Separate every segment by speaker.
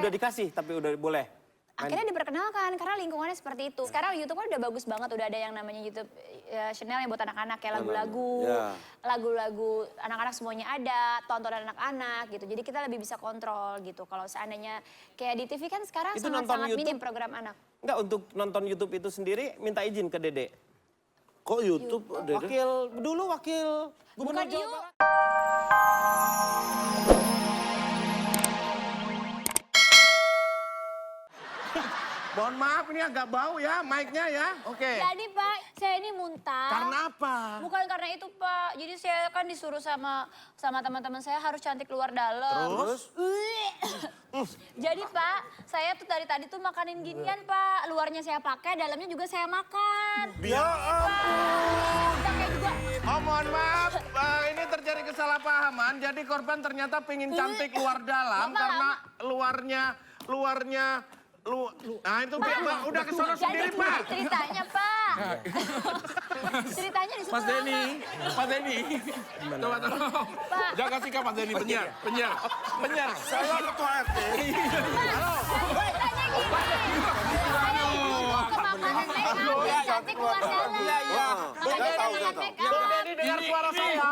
Speaker 1: Udah dikasih tapi udah boleh?
Speaker 2: Akhirnya diperkenalkan karena lingkungannya seperti itu. Sekarang YouTube kan udah bagus banget, udah ada yang namanya YouTube channel yang buat anak-anak kayak lagu-lagu anak-anak semuanya ada, tontonan anak-anak gitu. Jadi kita lebih bisa kontrol gitu. Kalau seandainya kayak di TV kan sekarang sangat-sangat minim program anak.
Speaker 1: Enggak, untuk nonton YouTube itu sendiri minta izin ke Dede.
Speaker 3: Kok YouTube, Dede?
Speaker 1: Wakil Gubernur Jawa Barat.
Speaker 4: Mohon maaf ini agak bau ya mic-nya ya. Oke.
Speaker 2: Jadi Pak, saya ini muntah.
Speaker 4: Karena apa?
Speaker 2: Bukan karena itu Pak. Jadi saya kan disuruh sama teman-teman saya harus cantik luar dalam.
Speaker 4: Terus?
Speaker 2: Jadi Pak, saya tuh dari tadi tuh makanin ginian Pak. Luarnya saya pakai, dalamnya juga saya makan.
Speaker 4: Ya ampun.
Speaker 2: Pakai juga.
Speaker 4: Oh mohon maaf, ini terjadi kesalahpahaman. Jadi korban ternyata pengen cantik luar dalam karena luarnya. Nah itu Mbak, udah kesono sendiri Pak.
Speaker 2: Ceritanya Pak. Ceritanya di situ.
Speaker 5: Mas Denny. Coba tolong.
Speaker 2: Pak.
Speaker 5: Jangan sikap Mas Denny, penyiar.
Speaker 3: Saya ketua RT.
Speaker 2: Halo. Ceritanya gini. Saya mau ke makanan biar cantik luar dalam.
Speaker 1: Iya.
Speaker 4: Bang Denny dengar suara saya.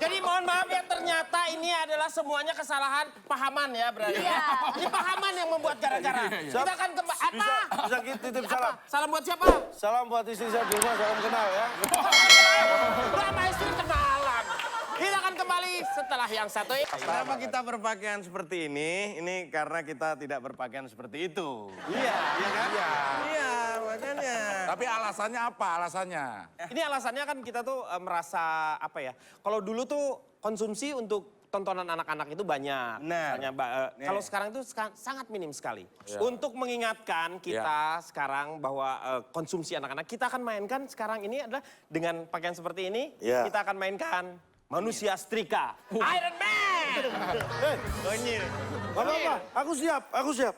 Speaker 1: Jadi mohon maaf ya, ternyata ini adalah semuanya kesalahan pahaman ya berarti.
Speaker 2: Iya.
Speaker 1: Ini pahaman yang membuat gara-gara. Kita kan apa?
Speaker 3: Bisa titip salam.
Speaker 1: Salam buat siapa?
Speaker 3: Salam buat istri saya di rumah, salam kenal ya.
Speaker 1: Sama istri kenalan. Kita akan kembali setelah yang satu ini.
Speaker 4: Kenapa kita berpakaian seperti ini? Ini karena kita tidak berpakaian seperti itu.
Speaker 1: Iya.
Speaker 4: Iya kan? Iya, makanya.
Speaker 5: Tapi alasannya apa?
Speaker 1: Ini alasannya kan kita tuh merasa apa ya? Kalau dulu tuh konsumsi untuk tontonan anak-anak itu banyak.
Speaker 4: Nah.
Speaker 1: Kalau sekarang itu sangat minim sekali. Untuk mengingatkan kita sekarang bahwa konsumsi anak-anak, kita akan mainkan sekarang ini adalah dengan pakaian seperti ini, kita akan mainkan manusia setrika. Iron Man!
Speaker 4: Gonyil.
Speaker 3: Gak apa-apa, aku siap.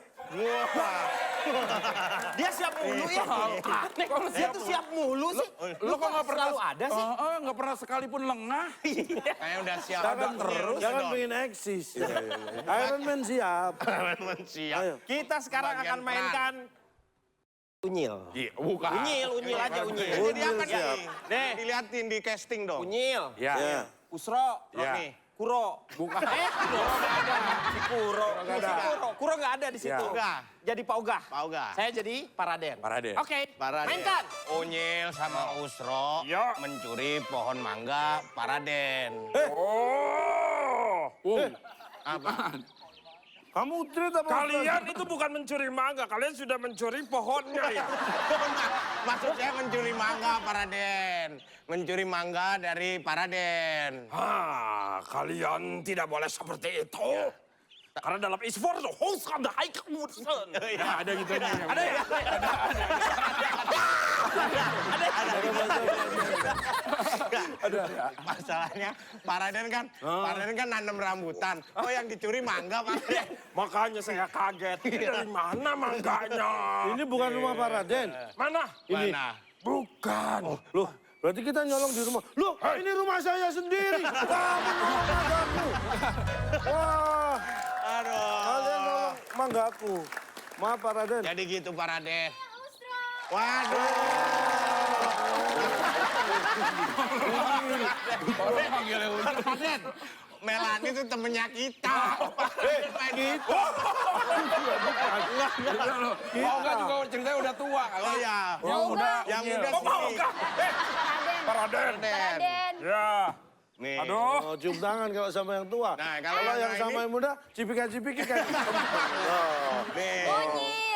Speaker 1: Dia siap mulu ya. Aneh, dia tuh siap mulu sih.
Speaker 5: Lo kok nggak pernah
Speaker 1: selalu ada sih?
Speaker 5: Nggak pernah sekalipun lengah.
Speaker 4: Kayak udah siap.
Speaker 3: Jangan pengen eksis. Iron Man siap.
Speaker 4: Iron Man siap.
Speaker 3: Ayo.
Speaker 1: Kita sekarang
Speaker 4: Bagian
Speaker 1: akan mainkan unyil.
Speaker 5: Iya, bukan.
Speaker 1: Unyil aja unyil.
Speaker 4: Jadi apa
Speaker 3: siap.
Speaker 4: nih?
Speaker 1: Nih.
Speaker 4: Dilihatin di casting dong.
Speaker 1: Unyil.
Speaker 5: Ya.
Speaker 1: Usro.
Speaker 5: Ya.
Speaker 1: Nih. Kuro.
Speaker 5: Bukan.
Speaker 1: Kuro nggak ada. Si Kuro. Kuro nggak ada di situ.
Speaker 5: Ya.
Speaker 4: Ogah.
Speaker 1: Jadi Pak Ogah.
Speaker 4: Pak Ogah.
Speaker 1: Saya jadi Paraden.
Speaker 5: Paraden.
Speaker 4: Paraden.
Speaker 1: Mainkan.
Speaker 4: Unyil sama Usro
Speaker 5: Ya.
Speaker 4: mencuri pohon mangga Paraden.
Speaker 5: Apa?
Speaker 3: Kamu treat apa?
Speaker 6: Kalian itu bukan mencuri mangga, kalian sudah mencuri pohonnya ya.
Speaker 4: Maksud saya mencuri mangga Paraden. Mencuri mangga dari Paraden.
Speaker 6: Kalian tidak boleh seperti itu. Karena dalam e-sport itu host ada high concern.
Speaker 5: Ya, ada gitu aja.
Speaker 1: Ada ya?
Speaker 4: Masalahnya Paraden kan nanam rambutan. Oh yang dicuri mangga Paraden.
Speaker 6: Makanya saya kaget. Ini dari mana mangganya?
Speaker 3: Ini bukan rumah Pak Raden.
Speaker 6: Mana?
Speaker 3: Ini.
Speaker 4: Mana?
Speaker 6: Bukan.
Speaker 3: Loh, berarti kita nyolong di rumah. Loh, ini rumah saya sendiri. Kamu nyolong manggaku. Wah,
Speaker 4: Aduh.
Speaker 3: kalian nyolong manggaku. Maaf Pak Raden.
Speaker 4: Jadi gitu Paraden. Waduh. Paraden. Melani itu temennya kita.
Speaker 3: Kita.
Speaker 5: Mau enggak juga ceritanya udah tua.
Speaker 4: Oh ya.
Speaker 5: Yang muda.
Speaker 4: Yang muda
Speaker 6: Oh, mau
Speaker 4: sini.
Speaker 6: enggak? Paraden.
Speaker 2: Paraden.
Speaker 6: Ya.
Speaker 4: Nih.
Speaker 6: Aduh.
Speaker 3: Oh, cium tangan kalau sama yang tua.
Speaker 4: Nah,
Speaker 3: kalau
Speaker 4: kalau
Speaker 3: yang
Speaker 4: yang
Speaker 3: sama
Speaker 4: ini-
Speaker 3: yang muda, cipika-cipiki kan. Oh.
Speaker 4: Nih.
Speaker 2: Unyil.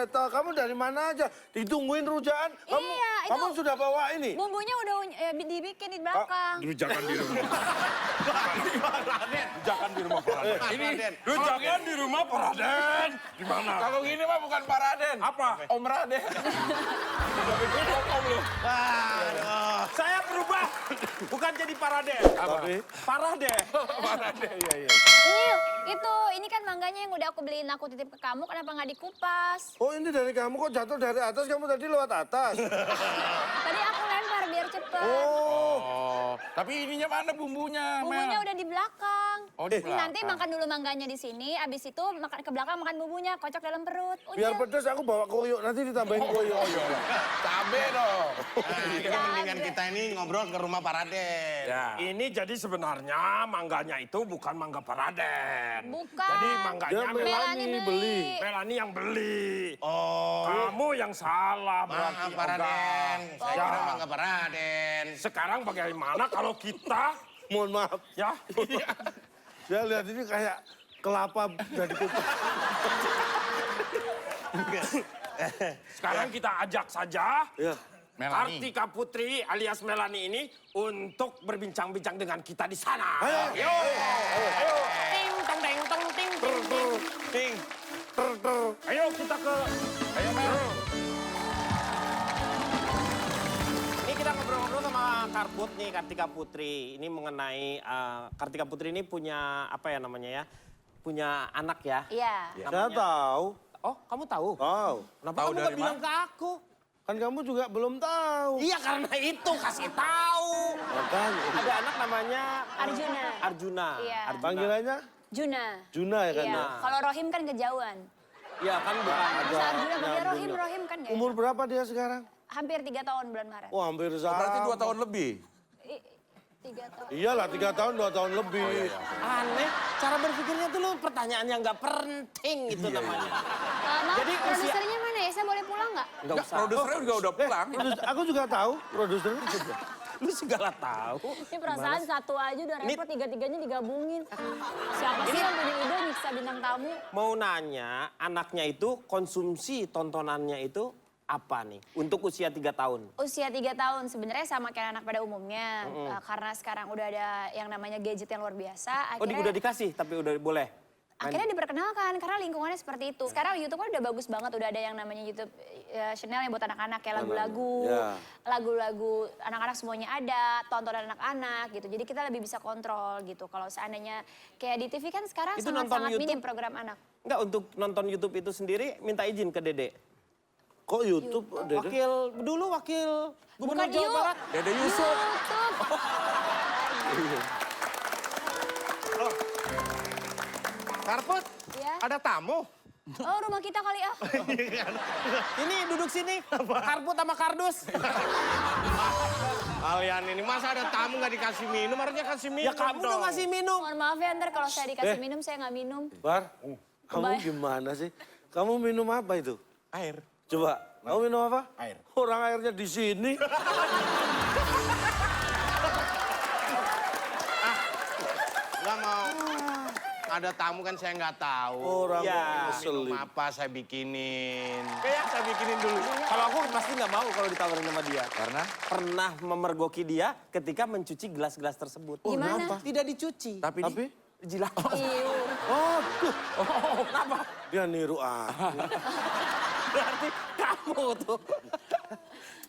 Speaker 3: Toh kamu dari mana aja? Ditungguin rujaan. Kamu,
Speaker 2: Iya, itu-
Speaker 3: kamu sudah bawa ini?
Speaker 2: Bumbunya udah dibikin di belakang.
Speaker 6: Rujakan di rumah. Rujakan di rumah Paraden.
Speaker 4: Paraden.
Speaker 6: Rujakan di rumah Paraden. Di mana?
Speaker 5: Kalau gini mah bukan Paraden.
Speaker 6: Apa?
Speaker 5: Om Raden.
Speaker 4: Waduh.
Speaker 1: Saya berubah. Bukan jadi Paraden.
Speaker 3: Tapi,
Speaker 1: Paraden.
Speaker 2: Unyil, ini kan mangganya yang udah aku beliin, aku titip ke kamu, kenapa nggak dikupas?
Speaker 3: oh ini dari kamu kok jatuh dari atas, kamu tadi lewat atas.
Speaker 2: Tadi aku lempar biar cepet.
Speaker 3: Oh,
Speaker 5: Oh, tapi ininya mana bumbunya,
Speaker 2: Bumbunya
Speaker 5: Mel?
Speaker 2: udah di belakang.
Speaker 5: Oh, di
Speaker 2: Nanti
Speaker 5: belakang.
Speaker 2: makan dulu mangganya di sini, abis itu makan ke belakang makan bumbunya, kocok dalam perut.
Speaker 3: Biar
Speaker 2: Udah.
Speaker 3: pedes aku bawa koyo, nanti ditambahin koyo.
Speaker 5: Cabe dong.
Speaker 4: Nah, ini mendingan kita ini ngobrol ke rumah Pak Raden.
Speaker 6: Ya. Ini jadi sebenarnya mangganya itu bukan mangga Paraden.
Speaker 2: Bukan.
Speaker 6: Jadi mangganya
Speaker 3: Dia Melani beli.
Speaker 6: Melani yang beli.
Speaker 4: Oh,
Speaker 6: Kamu yang salah berarti.
Speaker 4: maaf Pak Raden. Saya
Speaker 6: Ya.
Speaker 4: kira mangga Pak Raden.
Speaker 6: Sekarang bagaimana kalau kita
Speaker 3: Mohon maaf,
Speaker 6: ya
Speaker 3: saya lihat ini kayak kelapa jadi kupas.
Speaker 6: sekarang kita ajak saja
Speaker 3: Ya.
Speaker 5: Melani.
Speaker 6: Kartika Putri alias Melani ini untuk berbincang-bincang dengan kita di sana.
Speaker 3: Ayo.
Speaker 6: Ting tong teng tong ting ting ting.
Speaker 4: Ting.
Speaker 6: Ayo kita ke
Speaker 5: Ayo, Mel.
Speaker 1: Ini kita ngobrol-ngobrol sama Karput nih, Kartika Putri. Ini mengenai Kartika Putri ini punya apa ya namanya ya? Punya anak ya.
Speaker 2: Iya.
Speaker 3: Saya tahu.
Speaker 1: Oh, kamu tahu?
Speaker 3: Tahu.
Speaker 1: Kenapa
Speaker 5: Tahu
Speaker 1: kamu
Speaker 5: dari
Speaker 1: gak bilang
Speaker 5: mana?
Speaker 1: ke aku?
Speaker 3: Kan kamu juga belum tahu.
Speaker 1: Iya karena itu kasih tahu.
Speaker 3: Makanya.
Speaker 1: Ada anak namanya
Speaker 2: Arjuna.
Speaker 1: Arjuna.
Speaker 2: Iya.
Speaker 1: Arjuna.
Speaker 3: Panggilannya
Speaker 2: Juna.
Speaker 3: Juna ya kan?
Speaker 2: Iya.
Speaker 3: ya?
Speaker 2: Kalau Rohim kan kejauhan.
Speaker 1: Iya kan bukan.
Speaker 2: Masa Arjuna panggil
Speaker 3: Arjuna.
Speaker 2: Rohim, Rohim kan nggak
Speaker 3: Umur
Speaker 2: enak.
Speaker 3: berapa dia sekarang?
Speaker 2: Hampir 3 tahun bulan Maret.
Speaker 3: Oh hampir sama.
Speaker 5: Berarti 2 tahun lebih.
Speaker 2: 3 tahun.
Speaker 3: Iyalah 3 tahun 2 tahun lebih.
Speaker 1: Aneh, cara berpikirnya tuh lu pertanyaan yang nggak penting itu namanya.
Speaker 2: Maaf,
Speaker 1: Jadi usia-
Speaker 2: produsernya mana ya? Saya boleh pulang nggak?
Speaker 1: Nggak usah.
Speaker 5: Produsernya juga udah pulang.
Speaker 3: Aku juga tahu produsernya juga.
Speaker 1: Lu segala tahu.
Speaker 2: Ini perasaan satu aja udah repot, tiga-tiganya digabungin. Siapa sih yang punya ide nyiksa bintang tamu?
Speaker 1: Mau nanya, anaknya itu konsumsi tontonannya itu apa nih untuk usia 3 tahun?
Speaker 2: Usia 3 tahun sebenarnya sama kayak anak pada umumnya. Karena sekarang udah ada yang namanya gadget yang luar biasa.
Speaker 1: Oh, udah dikasih tapi udah boleh.
Speaker 2: Akhirnya diperkenalkan karena lingkungannya seperti itu. Sekarang YouTube kan udah bagus banget, udah ada yang namanya YouTube channel yang buat anak-anak kayak lagu-lagu,
Speaker 3: Ya.
Speaker 2: lagu-lagu anak-anak semuanya ada, tontonan anak-anak gitu. Jadi kita lebih bisa kontrol gitu. Kalau seandainya kayak di TV kan sekarang
Speaker 1: Itu nonton
Speaker 2: sangat-sangat
Speaker 1: YouTube?
Speaker 2: minim program anak.
Speaker 1: Enggak, untuk nonton YouTube itu sendiri minta izin ke Dede.
Speaker 3: Kok YouTube? Dede?
Speaker 1: Wakil Gubernur
Speaker 2: Bukan
Speaker 1: Jawa
Speaker 2: Yu.
Speaker 1: Barat.
Speaker 5: Dede Yusuf.
Speaker 2: YouTube.
Speaker 4: Karput,
Speaker 2: Ya.
Speaker 4: ada tamu.
Speaker 2: Oh rumah kita kali ah.
Speaker 1: Ini duduk sini, Karput sama Kardus.
Speaker 4: Kalian ini masa ada tamu nggak dikasih minum, harusnya kasih minum
Speaker 1: Ya kamu dong ngasih minum.
Speaker 2: Mohon maaf ya ntar kalau saya dikasih minum saya nggak minum.
Speaker 3: Bar, kamu
Speaker 2: Kebayang.
Speaker 3: gimana sih? Kamu minum apa itu?
Speaker 4: Air.
Speaker 3: Coba, kamu minum apa?
Speaker 4: Air.
Speaker 3: Orang airnya di sini.
Speaker 4: Nggak mau. Ada tamu kan saya nggak tahu.
Speaker 3: Orang
Speaker 1: Ya.
Speaker 3: ngeselin.
Speaker 4: Minum apa saya bikinin.
Speaker 1: Kayak saya bikinin dulu. Kalau aku pasti nggak mau kalau ditawarin sama dia.
Speaker 5: Karena?
Speaker 1: Pernah memergoki dia ketika mencuci gelas-gelas tersebut.
Speaker 2: Gimana?
Speaker 3: kenapa?
Speaker 1: Tidak dicuci.
Speaker 5: Tapi
Speaker 1: Jilat.
Speaker 2: Iu.
Speaker 3: Oh, tuh.
Speaker 1: Kenapa?
Speaker 3: Dia niru aku.
Speaker 1: Berarti kamu tuh.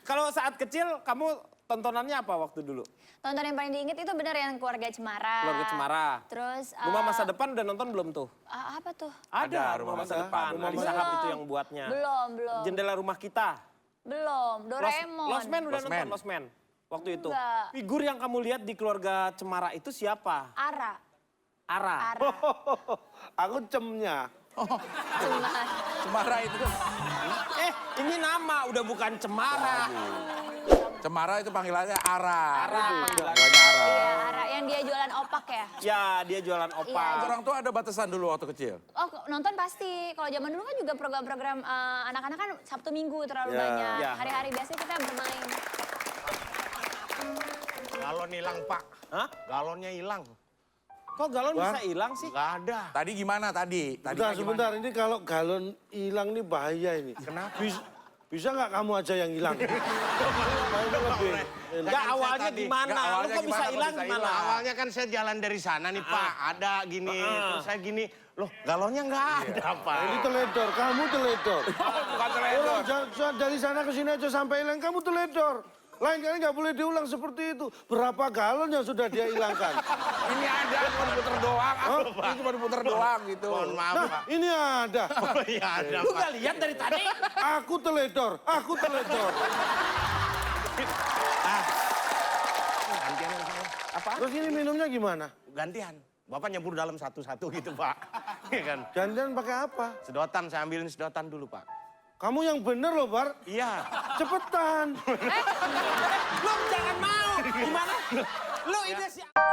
Speaker 1: Kalau saat kecil, kamu tontonannya apa waktu dulu?
Speaker 2: Tonton yang paling diinget itu bener yang Keluarga Cemara.
Speaker 1: Keluarga Cemara.
Speaker 2: Terus
Speaker 1: Rumah Masa Depan udah nonton belum tuh?
Speaker 2: apa tuh?
Speaker 1: Ada, Rumah Masa Depan.
Speaker 3: Rumah
Speaker 1: Ali
Speaker 3: Masa
Speaker 1: Shahab
Speaker 2: Depan.
Speaker 1: itu yang buatnya.
Speaker 2: Belum.
Speaker 1: Jendela Rumah Kita.
Speaker 2: Belum. Doraemon.
Speaker 1: Lost Man udah
Speaker 5: Lost
Speaker 1: nonton
Speaker 5: Man.
Speaker 1: Lost Man waktu itu.
Speaker 2: Enggak.
Speaker 1: Figur yang kamu lihat di Keluarga Cemara itu siapa?
Speaker 2: Ara.
Speaker 1: Ara.
Speaker 2: Ara.
Speaker 3: Aku cemnya.
Speaker 2: Cemara.
Speaker 5: Cemara itu.
Speaker 1: Ini nama udah bukan Cemara.
Speaker 5: Cemara itu panggilannya Ara.
Speaker 1: Ara panggilannya.
Speaker 5: Panggilannya Ara.
Speaker 2: Iya, Ara. Yang dia jualan opak ya?
Speaker 1: Ya, dia jualan opak.
Speaker 2: Iya.
Speaker 5: Orang tua ada batasan dulu waktu kecil.
Speaker 2: Oh nonton pasti. Kalau zaman dulu kan juga program-program anak-anak kan Sabtu Minggu terlalu
Speaker 3: Ya.
Speaker 2: banyak.
Speaker 1: Ya.
Speaker 2: Hari-hari biasa kita bermain.
Speaker 4: Galon hilang, Pak.
Speaker 1: Hah?
Speaker 4: Galonnya hilang.
Speaker 1: Kok galon
Speaker 3: Wah.
Speaker 1: bisa hilang sih?
Speaker 4: Nggak ada.
Speaker 5: Tadi gimana tadi?
Speaker 3: Sebentar. Ini kalau galon hilang ini bahaya ini.
Speaker 4: Kenapa?
Speaker 3: Bisa nggak kamu aja yang hilang? Kayaknya lebih.
Speaker 1: Enggak,
Speaker 4: Kan saya
Speaker 1: awalnya
Speaker 4: tadi.
Speaker 1: gimana?
Speaker 5: Nggak,
Speaker 1: Lu
Speaker 5: awalnya
Speaker 1: kok bisa
Speaker 5: gimana, kok
Speaker 1: hilang
Speaker 5: bisa
Speaker 1: gimana?
Speaker 4: Awalnya kan saya jalan dari sana nih, Pak. Ada gini, terus saya gini. Loh, galonnya nggak ada, Pak.
Speaker 3: Ini teledor, kamu teledor.
Speaker 5: Bukan teledor.
Speaker 3: Orang dari sana ke sini aja sampai hilang, kamu teledor. Lain kali nggak boleh diulang seperti itu. Berapa galon yang sudah dia hilangkan?
Speaker 5: Ini ada, cuma diputer doang. Ini cuma diputer doang gitu.
Speaker 4: Mohon maaf,
Speaker 3: Nah,
Speaker 4: Pak.
Speaker 3: ini ada.
Speaker 4: Oh, iya ada,
Speaker 1: Lu
Speaker 4: Pak.
Speaker 1: nggak lihat dari tadi?
Speaker 3: Aku teledor, aku teledor.
Speaker 4: Gantian yang saya.
Speaker 3: Terus ini minumnya gimana?
Speaker 4: Gantian. Bapak nyebur dalam satu-satu gitu, Pak. Iya kan?
Speaker 3: Gantian pakai apa?
Speaker 4: Sedotan, saya ambilin sedotan dulu, Pak.
Speaker 3: Kamu yang bener loh, Bar.
Speaker 4: Iya.
Speaker 3: Cepetan.
Speaker 1: Lu jangan mau. Gimana? Lu ini sih.